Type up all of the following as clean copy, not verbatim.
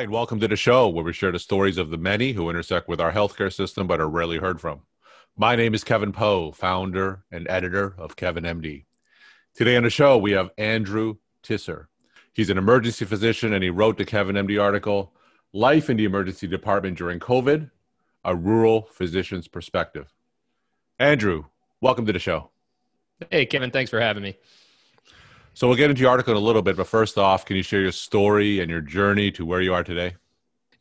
Hi, and welcome to the show where we share the stories of the many who intersect with our healthcare system but are rarely heard from. My name is Kevin Pho, founder and editor of KevinMD. Today on the show, we have Andrew Tisser. He's an emergency physician, and he wrote the KevinMD article, Life in the Emergency Department During COVID, A Rural Physician's Perspective. Andrew, welcome to the show. Hey, Kevin, thanks for having me. So we'll get into your article in a little bit, but first off, can you share your story and your journey to where you are today?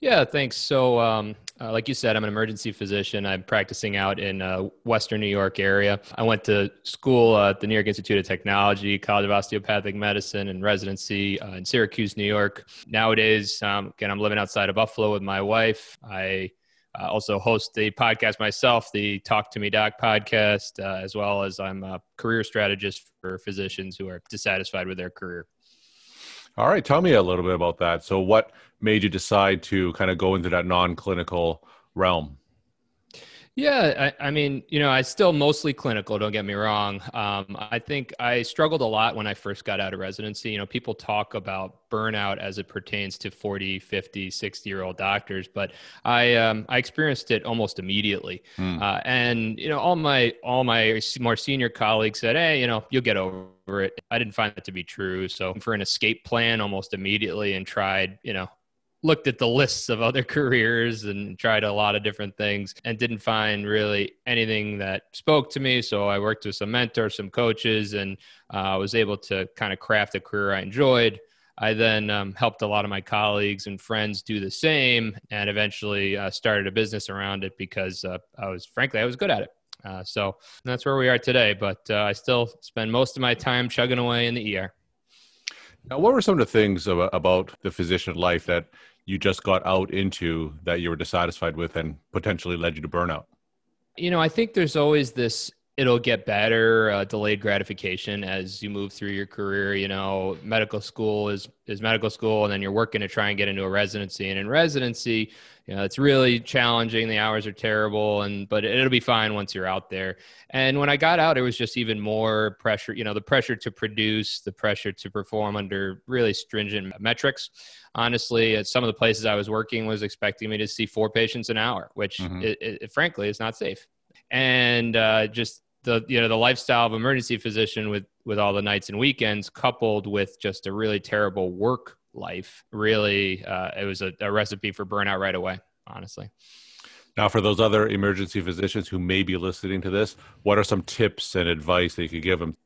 Yeah, thanks. So, like you said, I'm an emergency physician. I'm practicing out in Western New York area. I went to school at the New York Institute of Technology, College of Osteopathic Medicine, and residency in Syracuse, New York. Nowadays, again, I'm living outside of Buffalo with my wife. I also host the podcast myself, the Talk to Me Doc podcast, as well as I'm a career strategist for physicians who are dissatisfied with their career. All right. Tell me a little bit about that. So what made you decide to kind of go into that non-clinical realm? Yeah, I mean, I still mostly clinical, don't get me wrong. I think I struggled a lot when I first got out of residency. People talk about burnout as it pertains to 40, 50, 60-year-old doctors, but I experienced it almost immediately. And all my more senior colleagues said, hey, you'll get over it. I didn't find that to be true. So for an escape plan almost immediately and tried, looked at the lists of other careers and tried a lot of different things and didn't find really anything that spoke to me. So I worked with some mentors, some coaches, and was able to kind of craft a career I enjoyed. I then helped a lot of my colleagues and friends do the same, and eventually started a business around it because I was good at it. So that's where we are today, but I still spend most of my time chugging away in the ER. Now, what were some of the things about the physician life that you just got out into that you were dissatisfied with and potentially led you to burnout? I think there's always this, it'll get better, delayed gratification as you move through your career. Medical school is medical school, and then you're working to try and get into a residency. And in residency, it's really challenging. The hours are terrible, but it'll be fine once you're out there. And when I got out, it was just even more pressure, the pressure to produce, the pressure to perform under really stringent metrics. Honestly, at some of the places I was working was expecting me to see 4 patients an hour, which frankly is not safe. And just the lifestyle of emergency physician with all the nights and weekends coupled with just a really terrible work life, really, it was a recipe for burnout right away, honestly. Now, for those other emergency physicians who may be listening to this, what are some tips and advice that you could give them?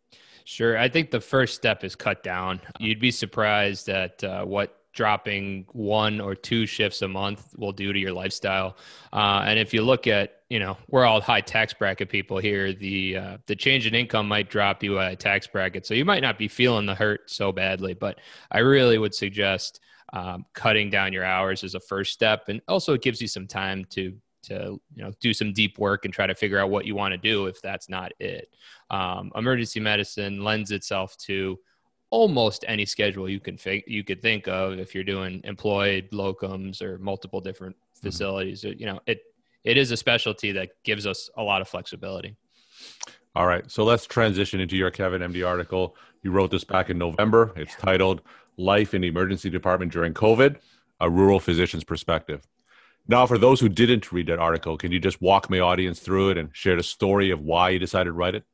Sure. I think the first step is cut down. You'd be surprised at what dropping 1 or 2 shifts a month will do to your lifestyle. And if you look at, we're all high tax bracket people here. The change in income might drop you a tax bracket. So you might not be feeling the hurt so badly, but I really would suggest cutting down your hours as a first step. And also it gives you some time to do some deep work and try to figure out what you want to do if that's not it. Emergency medicine lends itself to almost any schedule you could think of if you're doing employed locums or multiple different facilities. It is a specialty that gives us a lot of flexibility. All right. So let's transition into your KevinMD article. You wrote this back in November. It's titled Life in the Emergency Department During COVID, A Rural Physician's Perspective. Now, for those who didn't read that article, can you just walk my audience through it and share the story of why you decided to write it?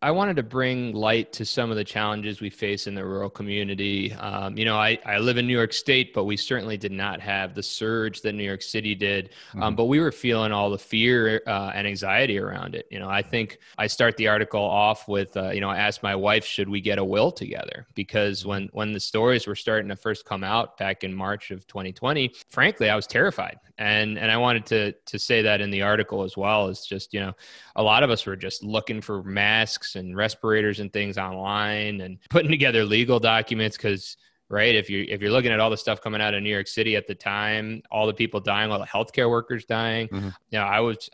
I wanted to bring light to some of the challenges we face in the rural community. I live in New York State, but we certainly did not have the surge that New York City did. But we were feeling all the fear and anxiety around it. I think I start the article off with, I asked my wife, should we get a will together? Because when the stories were starting to first come out back in March of 2020, frankly, I was terrified. And I wanted to say that in the article as well. It's just, a lot of us were just looking for masks and respirators and things online and putting together legal documents because, right, if you're looking at all the stuff coming out of New York City at the time, all the people dying, all the healthcare workers dying, I was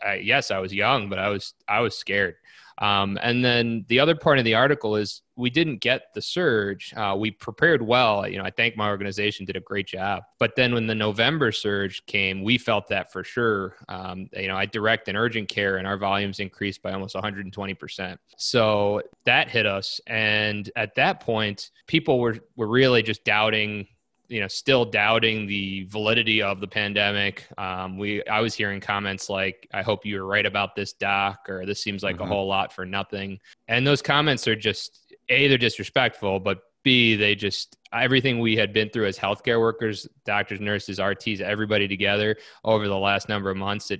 young, but I was scared. And then the other part of the article is we didn't get the surge. We prepared well. I think my organization did a great job. But then when the November surge came, we felt that for sure. I direct and urgent care, and our volumes increased by almost 120%. So that hit us. And at that point, people were really just doubting still doubting the validity of the pandemic. I was hearing comments like, I hope you were right about this, doc, or this seems like a whole lot for nothing. And those comments are just, A, they're disrespectful, but B, they just, everything we had been through as healthcare workers, doctors, nurses, RTs, everybody together over the last number of months,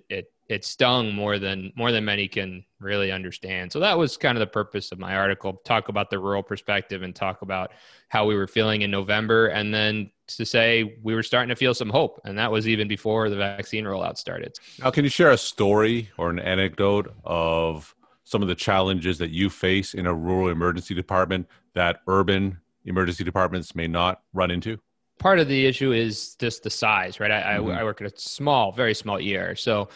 it stung more than many can really understand. So that was kind of the purpose of my article, talk about the rural perspective and talk about how we were feeling in November. And then to say we were starting to feel some hope. And that was even before the vaccine rollout started. Now, can you share a story or an anecdote of some of the challenges that you face in a rural emergency department that urban emergency departments may not run into? Part of the issue is just the size, right? I work at a very small ER. So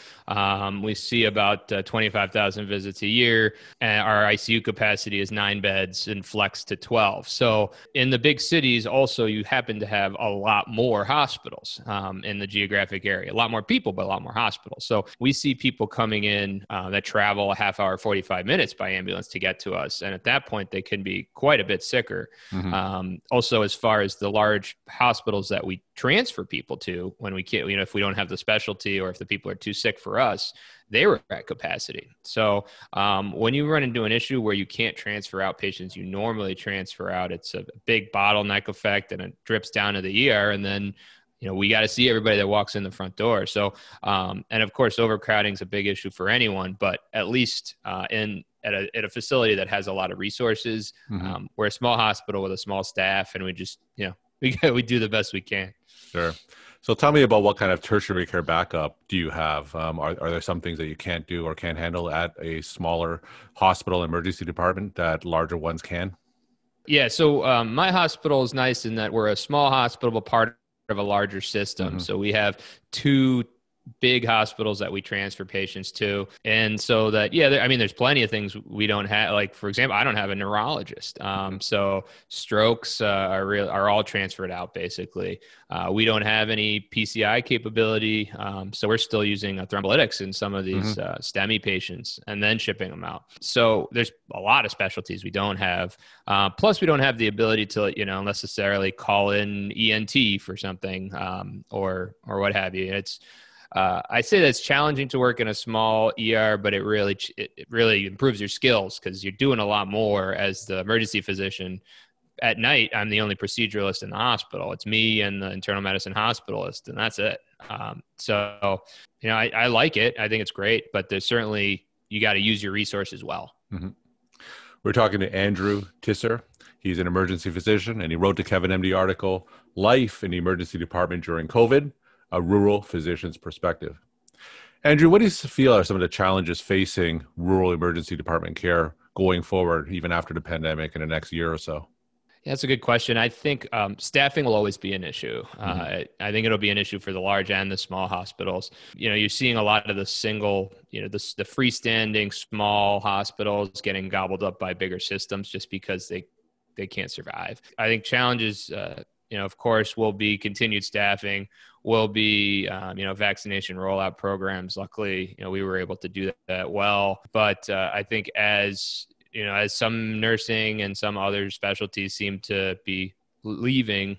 we see about 25,000 visits a year. And our ICU capacity is 9 beds and flex to 12. So in the big cities, also, you happen to have a lot more hospitals in the geographic area. A lot more people, but a lot more hospitals. So we see people coming in that travel a half hour, 45 minutes by ambulance to get to us. And at that point, they can be quite a bit sicker. Also, as far as the large hospitals that we transfer people to when we can't, if we don't have the specialty or if the people are too sick for us, they were at capacity. So when you run into an issue where you can't transfer out patients you normally transfer out, it's a big bottleneck effect and it drips down to the ER. And then, we got to see everybody that walks in the front door. So, and of course, overcrowding is a big issue for anyone, but at least at a facility that has a lot of resources, we're a small hospital with a small staff, and we just, we do the best we can. Sure. So tell me about what kind of tertiary care backup do you have? Are there some things that you can't do or can't handle at a smaller hospital emergency department that larger ones can? Yeah. So my hospital is nice in that we're a small hospital, but part of a larger system. So we have 2 big hospitals that we transfer patients to. And so that, there's plenty of things we don't have. Like, for example, I don't have a neurologist. So strokes are all transferred out, basically. We don't have any PCI capability. So we're still using thrombolytics in some of these STEMI patients and then shipping them out. So there's a lot of specialties we don't have. Plus, we don't have the ability to, necessarily call in ENT for something or what have you. I say that it's challenging to work in a small ER, but it really improves your skills because you're doing a lot more as the emergency physician. At night, I'm the only proceduralist in the hospital. It's me and the internal medicine hospitalist, and that's it. I like it. I think it's great, but there's certainly, you got to use your resources well. We're talking to Andrew Tisser. He's an emergency physician, and he wrote the KevinMD article, Life in the Emergency Department During COVID, a Rural Physician's Perspective. Andrew, what do you feel are some of the challenges facing rural emergency department care going forward, even after the pandemic in the next year or so? Yeah, that's a good question. I think staffing will always be an issue. I think it'll be an issue for the large and the small hospitals. You're seeing a lot of the single, the freestanding small hospitals getting gobbled up by bigger systems just because they can't survive. I think challenges, of course, will be continued staffing, will be, vaccination rollout programs. Luckily, we were able to do that well. But I think as some nursing and some other specialties seem to be leaving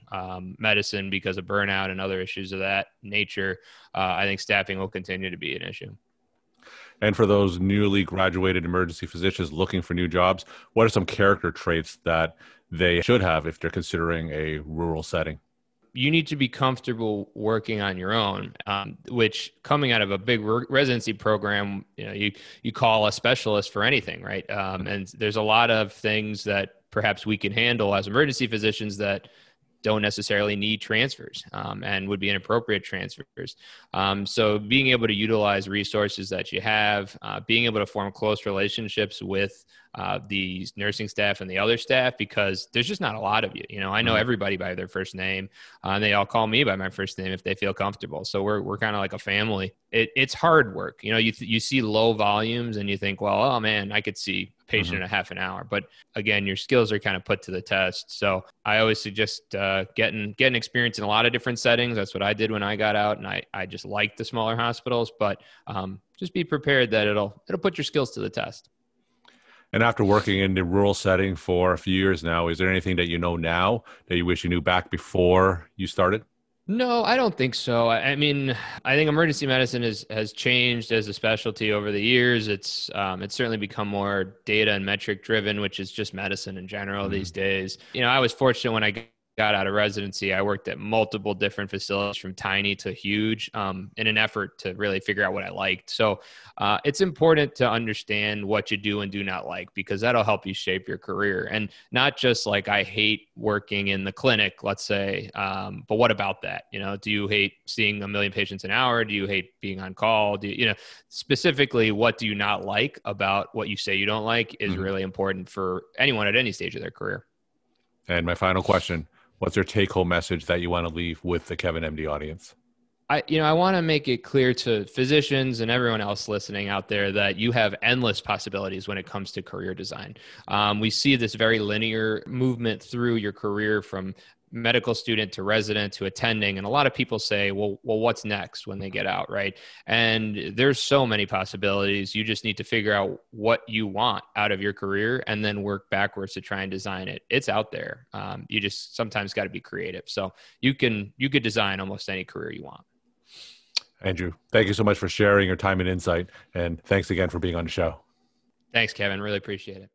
medicine because of burnout and other issues of that nature, I think staffing will continue to be an issue. And for those newly graduated emergency physicians looking for new jobs, what are some character traits that they should have if they're considering a rural setting? You need to be comfortable working on your own, which coming out of a big residency program, you call a specialist for anything, right? And there's a lot of things that perhaps we can handle as emergency physicians that don't necessarily need transfers and would be inappropriate transfers. So being able to utilize resources that you have, being able to form close relationships with the nursing staff and the other staff, because there's just not a lot of you. I know everybody by their first name, and they all call me by my first name if they feel comfortable. So we're kind of like a family. It's hard work. You see low volumes and you think, well, oh man, I could see a patient in a half an hour. But again, your skills are kind of put to the test. So I always suggest getting experience in a lot of different settings. That's what I did when I got out, and I just liked the smaller hospitals. But just be prepared that it'll put your skills to the test. And after working in the rural setting for a few years now, is there anything that you know now that you wish you knew back before you started? No, I don't think so. I mean, I think emergency medicine has changed as a specialty over the years. It's certainly become more data and metric driven, which is just medicine in general these Mhm. days. I was fortunate when I got out of residency. I worked at multiple different facilities from tiny to huge in an effort to really figure out what I liked. So it's important to understand what you do and do not like, because that'll help you shape your career. And not just like, I hate working in the clinic, let's say, but what about that? Do you hate seeing a million patients an hour? Do you hate being on call? Specifically, what do you not like about what you say you don't like is Mhm. really important for anyone at any stage of their career. And my final question, what's your take home message that you want to leave with the Kevin MD audience? I want to make it clear to physicians and everyone else listening out there that you have endless possibilities when it comes to career design. We see this very linear movement through your career from medical student to resident to attending. And a lot of people say, well, what's next when they get out, right? And there's so many possibilities. You just need to figure out what you want out of your career and then work backwards to try and design it. It's out there. You just sometimes got to be creative. So you could design almost any career you want. Andrew, thank you so much for sharing your time and insight. And thanks again for being on the show. Thanks, Kevin. Really appreciate it.